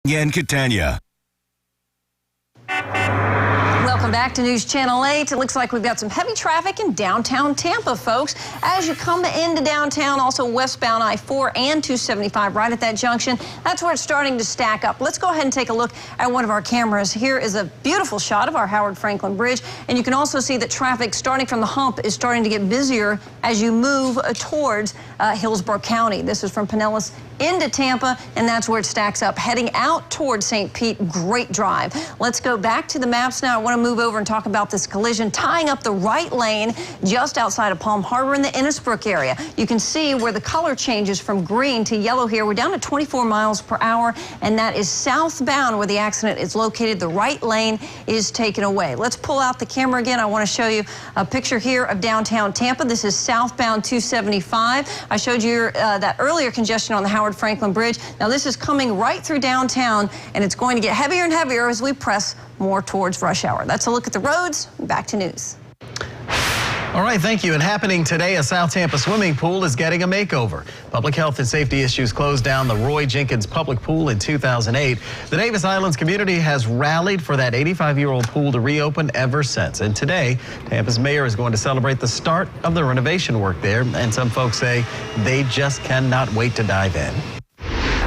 In Catania. Welcome back to News Channel 8. It looks like we've got some heavy traffic in downtown Tampa, folks. As you come into downtown, also westbound I-4 and 275 right at that junction, that's where it's starting to stack up. Let's go ahead and take a look at one of our cameras. Here is a beautiful shot of our Howard Franklin Bridge, and you can also see that traffic starting from the hump is starting to get busier as you move towards Hillsborough County. This is from Pinellas into Tampa, and that's where it stacks up. Heading out towards St. Pete, great drive. Let's go back to the maps now. I want to move over and talk about this collision tying up the right lane just outside of Palm Harbor in the Innisbrook area. You can see where the color changes from green to yellow here. We're down to 24 miles per hour, and that is southbound where the accident is located. The right lane is taken away. Let's pull out the camera again. I want to show you a picture here of downtown Tampa. This is southbound 275. I showed you that earlier congestion on the Howard Franklin Bridge. Now this is coming right through downtown, and it's going to get heavier and heavier as we press more towards rush hour. That's a look at the roads. Back to news. All right, thank you. And happening today, a South Tampa swimming pool is getting a makeover. Public health and safety issues closed down the Roy Jenkins Public Pool in 2008. The Davis Islands community has rallied for that 85-year-old pool to reopen ever since. And today, Tampa's mayor is going to celebrate the start of the renovation work there. And some folks say they just cannot wait to dive in.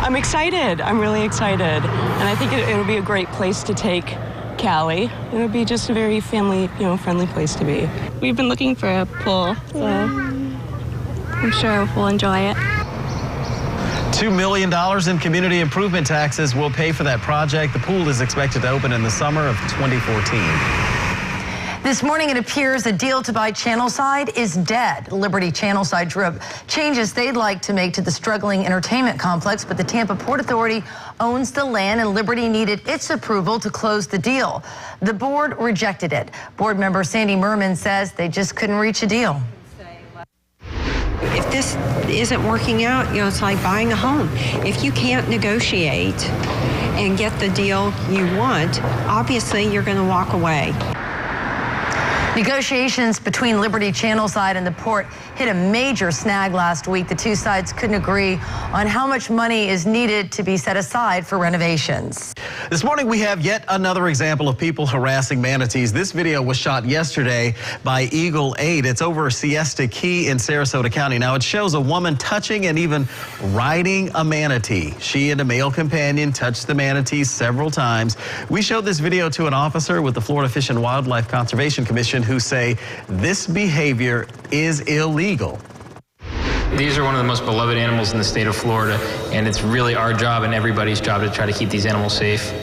I'm excited. I'm really excited. And I think it'll be a great place to take Callie. It'll be just a very family, friendly place to be. We've been looking for a pool, so I'm sure we'll enjoy it. $2 million in community improvement taxes will pay for that project. The pool is expected to open in the summer of 2014. This morning, it appears a deal to buy Channelside is dead. Liberty Channelside drew up changes they'd like to make to the struggling entertainment complex, but the Tampa Port Authority owns the land, and Liberty needed its approval to close the deal. The board rejected it. Board member Sandy Merman says they just couldn't reach a deal. If this isn't working out, it's like buying a home. If you can't negotiate and get the deal you want, obviously you're going to walk away. Negotiations between Liberty Channelside and the port hit a major snag last week. The two sides couldn't agree on how much money is needed to be set aside for renovations. This morning, we have yet another example of people harassing manatees. This video was shot yesterday by Eagle 8. It's over Siesta Key in Sarasota County. Now, it shows a woman touching and even riding a manatee. She and a male companion touched the manatee several times. We showed this video to an officer with the Florida Fish and Wildlife Conservation Commission who say this behavior is illegal. These are one of the most beloved animals in the state of Florida, and it's really our job and everybody's job to try to keep these animals safe.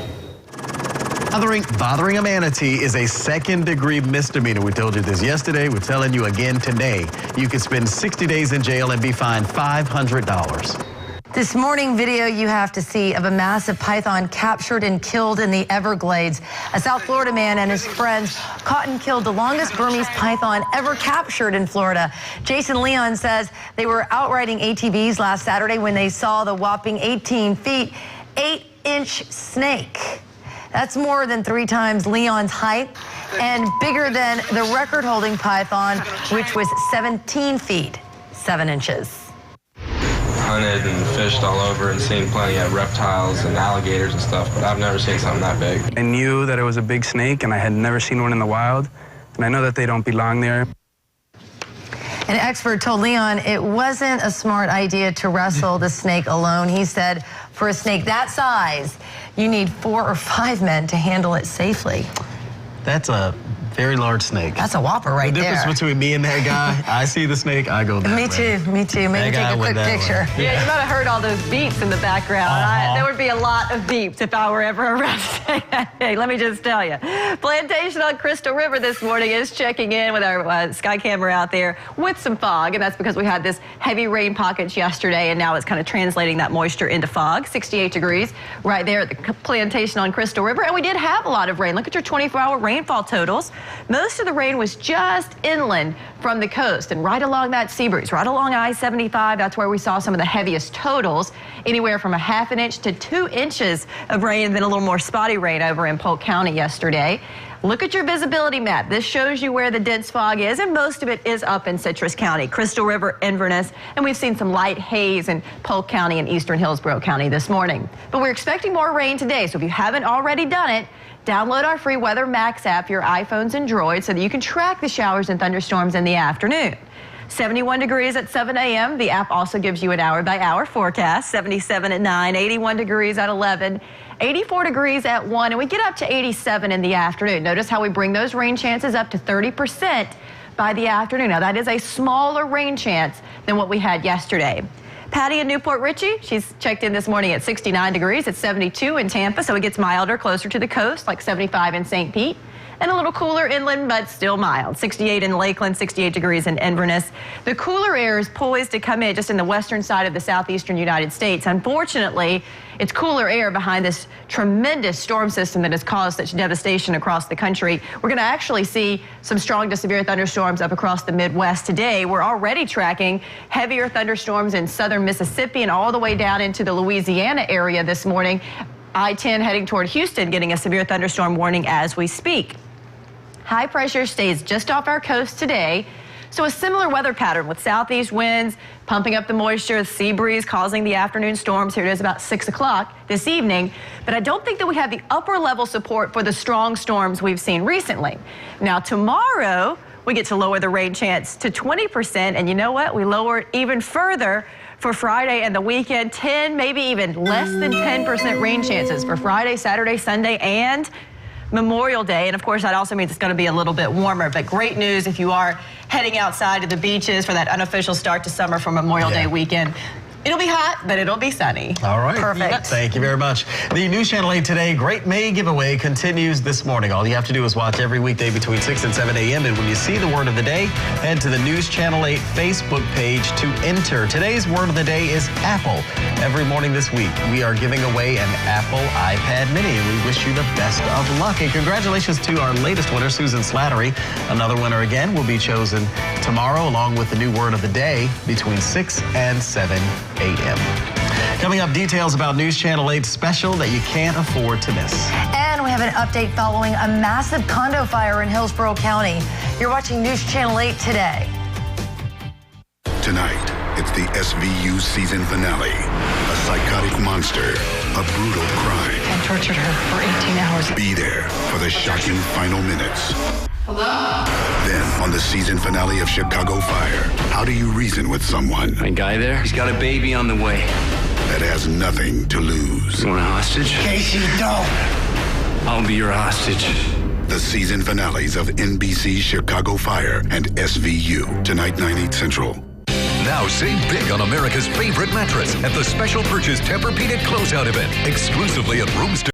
Bothering a manatee is a second-degree misdemeanor. We told you this yesterday. We're telling you again today. You can spend 60 days in jail and be fined $500. This morning video you have to see of a massive python captured and killed in the Everglades. A South Florida man and his friends caught and killed the longest Burmese python ever captured in Florida. Jason Leon says they were out riding ATVs last Saturday when they saw the whopping 18 feet, 8-inch snake. That's more than 3 times Leon's height and bigger than the record-holding python, which was 17 feet, 7 inches. Hunted and fished all over and seen plenty of reptiles and alligators and stuff, but I've never seen something that big. I knew that it was a big snake, and I had never seen one in the wild, and I know that they don't belong there. An expert told Leon it wasn't a smart idea to wrestle the snake alone. He said for a snake that size, you need 4 or 5 men to handle it safely. That's a very large snake. That's a whopper right there. The difference between me and that guy, I see the snake, I go that way. Me too. Maybe take a quick picture. Yeah, you might have heard all those beeps in the background. There would be a lot of beeps if I were ever around. Hey, let me just tell you. Plantation on Crystal River this morning is checking in with our sky camera out there with some fog, and that's because we had this heavy rain pockets yesterday, and now it's kind of translating that moisture into fog. 68 degrees right there at the Plantation on Crystal River, and we did have a lot of rain. Look at your 24-hour rainfall totals. Most of the rain was just inland from the coast and right along that sea breeze, right along I-75. That's where we saw some of the heaviest totals, anywhere from 1/2 inch to 2 inches of rain, and then a little more spotty rain over in Polk County yesterday. Look at your visibility map. This shows you where the dense fog is, and most of it is up in Citrus County, Crystal River, Inverness, and we've seen some light haze in Polk County and eastern Hillsborough County this morning. But we're expecting more rain today, so if you haven't already done it, download our free Weather Max app for your iPhones and Droids so that you can track the showers and thunderstorms in the afternoon. 71 degrees at 7 a.m. The app also gives you an hour-by-hour forecast. 77 at 9, 81 degrees at 11, 84 degrees at 1, and we get up to 87 in the afternoon. Notice how we bring those rain chances up to 30% by the afternoon. Now, that is a smaller rain chance than what we had yesterday. Patty in Newport Richey, she's checked in this morning at 69 degrees. It's 72 in Tampa, so it gets milder closer to the coast, like 75 in St. Pete. And a little cooler inland, but still mild. 68 in Lakeland, 68 degrees in Inverness. The cooler air is poised to come in just in the western side of the southeastern United States. Unfortunately, it's cooler air behind this tremendous storm system that has caused such devastation across the country. We're going to actually see some strong to severe thunderstorms up across the Midwest today. We're already tracking heavier thunderstorms in southern Mississippi and all the way down into the Louisiana area this morning. I-10 heading toward Houston, getting a severe thunderstorm warning as we speak. High pressure stays just off our coast today, so a similar weather pattern with southeast winds pumping up the moisture, sea breeze causing the afternoon storms. Here it is about 6 o'clock this evening, but I don't think that we have the upper level support for the strong storms we've seen recently. Now tomorrow, we get to lower the rain chance to 20%, and you know what? We lower it even further for Friday and the weekend, 10, maybe even less than 10% rain chances for Friday, Saturday, Sunday, and Memorial Day. And of course, that also means it's going to be a little bit warmer. But great news if you are heading outside to the beaches for that unofficial start to summer for Memorial Day weekend. It'll be hot, but it'll be sunny. All right. Perfect. Thank you very much. The News Channel 8 Today Great May Giveaway continues this morning. All you have to do is watch every weekday between 6 and 7 a.m. And when you see the word of the day, head to the News Channel 8 Facebook page to enter. Today's word of the day is Apple. Every morning this week, we are giving away an Apple iPad Mini. We wish you the best of luck. And congratulations to our latest winner, Susan Slattery. Another winner again will be chosen tomorrow, along with the new word of the day between 6 and 7 a.m. Coming up, details about News Channel 8's special that you can't afford to miss. And we have an update following a massive condo fire in Hillsborough County. You're watching News Channel 8 today. Tonight, it's the SVU season finale. A psychotic monster, a brutal crime. I tortured her for 18 hours. Be there for the shocking final minutes. Hello? Then, on the season finale of Chicago Fire, how do you reason with someone? My guy there, he's got a baby on the way. That has nothing to lose. You want a hostage? Casey, don't. I'll be your hostage. The season finales of NBC's Chicago Fire and SVU, tonight 9/8 Central. Now save big on America's favorite mattress at the Special Purchase Tempur-Pedic Closeout event, exclusively at Roomster.